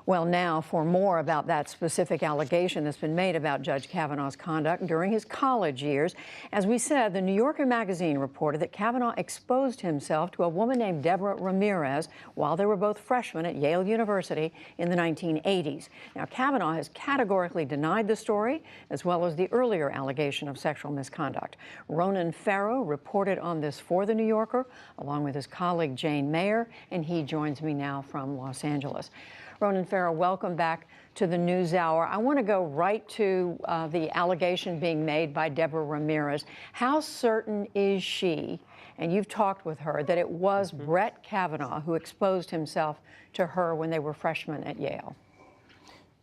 Well, now for more about that specific allegation that's been made about Judge Kavanaugh's conduct during his college years. As we said, the New Yorker magazine reported that Kavanaugh exposed himself to a woman named Deborah Ramirez while they were both freshmen at Yale University in the 1980s. Now, Kavanaugh has categorically denied the story, as well as the earlier allegation of sexual misconduct. Ronan Farrow reported on this for the New Yorker, along with his colleague Jane Mayer, and he joins me now from Los Angeles. Ronan Farrow, welcome back to the NewsHour. I want to go right to the allegation being made by Deborah Ramirez. How certain is she, and you've talked with her, that it was Brett Kavanaugh who exposed himself to her when they were freshmen at Yale?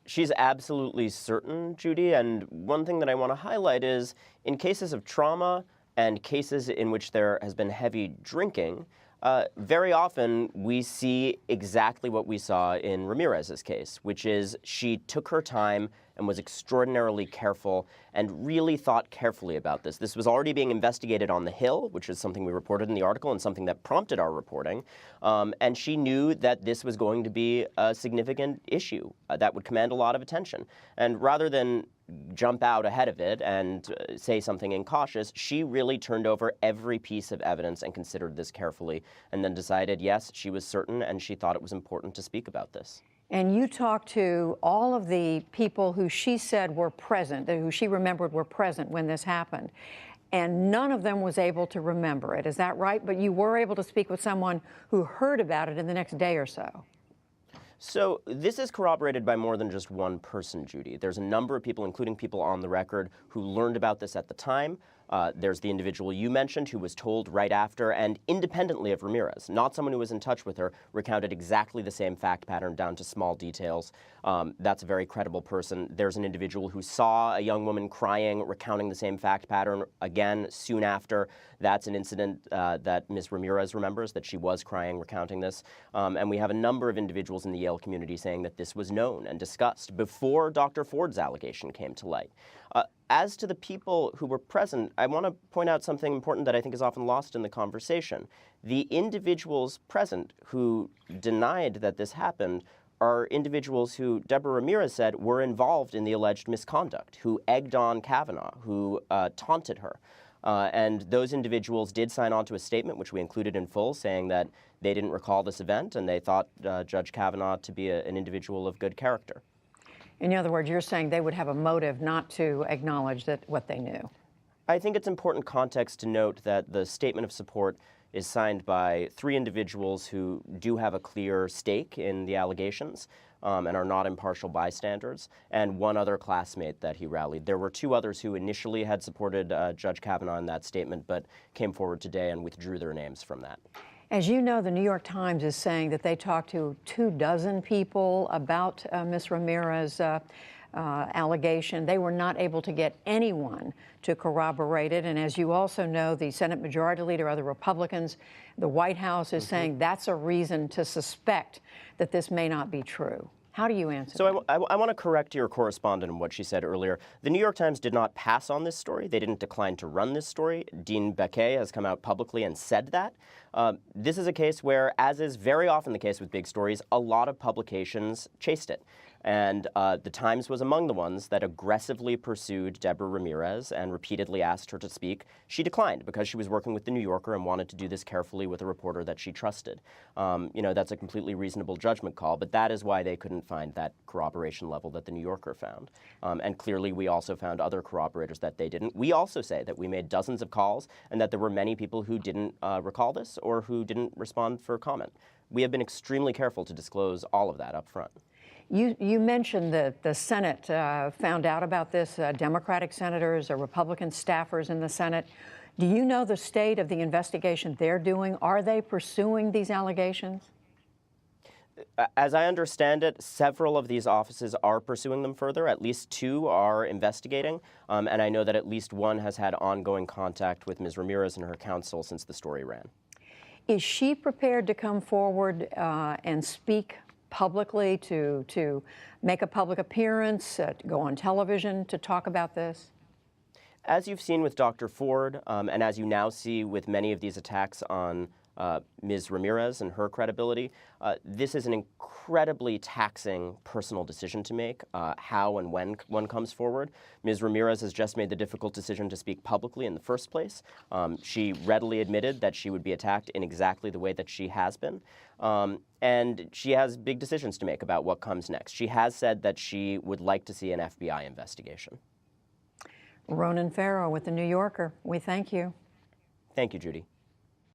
She's absolutely certain, Judy, and one thing that I want to highlight is in cases of trauma and cases in which there has been heavy drinking, very often we see exactly what we saw in Ramirez's case, which is she took her time and was extraordinarily careful and really thought carefully about this. This was already being investigated on the Hill, which is something we reported in the article and something that prompted our reporting. And she knew that this was going to be a significant issue that would command a lot of attention. And rather than jump out ahead of it and say something incautious, she really turned over every piece of evidence and considered this carefully and then decided, yes, she was certain and she thought it was important to speak about this. And you talked to all of the people who she said were present, who she remembered were present when this happened, and none of them was able to remember it. Is that right? But you were able to speak with someone who heard about it in the next day or so. So this is corroborated by more than just one person, Judy. There's a number of people, including people on the record, who learned about this at the time. There's the individual you mentioned who was told right after and independently of Ramirez, not someone who was in touch with her, recounted exactly the same fact pattern down to small details. That's a very credible person. There's an individual who saw a young woman crying, recounting the same fact pattern again soon after. That's an incident that Ms. Ramirez remembers, that she was crying, recounting this. And we have a number of individuals in the Yale community saying that this was known and discussed before Dr. Ford's allegation came to light. As to the people who were present, I want to point out something important that I think is often lost in the conversation. The individuals present who denied that this happened are individuals who Deborah Ramirez said were involved in the alleged misconduct, who egged on Kavanaugh, who taunted her. And those individuals did sign on to a statement, which we included in full, saying that they didn't recall this event and they thought Judge Kavanaugh to be an individual of good character. In other words, you're saying they would have a motive not to acknowledge that what they knew. I think it's important context to note that the statement of support is signed by 3 individuals who do have a clear stake in the allegations and are not impartial bystanders, and 1 other classmate that he rallied. There were 2 others who initially had supported Judge Kavanaugh in that statement, but came forward today and withdrew their names from that. As you know, the New York Times is saying that they talked to 24 people about Ms. Ramirez's allegation. They were not able to get anyone to corroborate it. And as you also know, the Senate Majority Leader, other Republicans, the White House is saying that's a reason to suspect that this may not be true. How do you answer So that? I want to correct your correspondent in what she said earlier. The New York Times did not pass on this story. They didn't decline to run this story. Dean Baquet has come out publicly and said that. This is a case where, as is very often the case with big stories, a lot of publications chased it. And the Times was among the ones that aggressively pursued Deborah Ramirez and repeatedly asked her to speak. She declined because she was working with The New Yorker and wanted to do this carefully with a reporter that she trusted. You know, that's a completely reasonable judgment call, but that is why they couldn't find that corroboration level that The New Yorker found. And clearly, we also found other corroborators that they didn't. We also say that we made dozens of calls and that there were many people who didn't recall this or who didn't respond for comment. We have been extremely careful to disclose all of that up front. You mentioned that the Senate found out about this, Democratic senators or Republican staffers in the Senate. Do you know the state of the investigation they're doing? Are they pursuing these allegations? As I understand it, several of these offices are pursuing them further. At least 2 are investigating. And I know that at least 1 has had ongoing contact with Ms. Ramirez and her counsel since the story ran. Is she prepared to come forward and speak publicly, to make a public appearance, to go on television to talk about this? As you've seen with Dr. Ford, and as you now see with many of these attacks on Ms. Ramirez and her credibility. This is an incredibly taxing personal decision to make, how and when one comes forward. Ms. Ramirez has just made the difficult decision to speak publicly in the first place. She readily admitted that she would be attacked in exactly the way that she has been. And she has big decisions to make about what comes next. She has said that she would like to see an FBI investigation. Ronan Farrow with The New Yorker, we thank you. Thank you, Judy.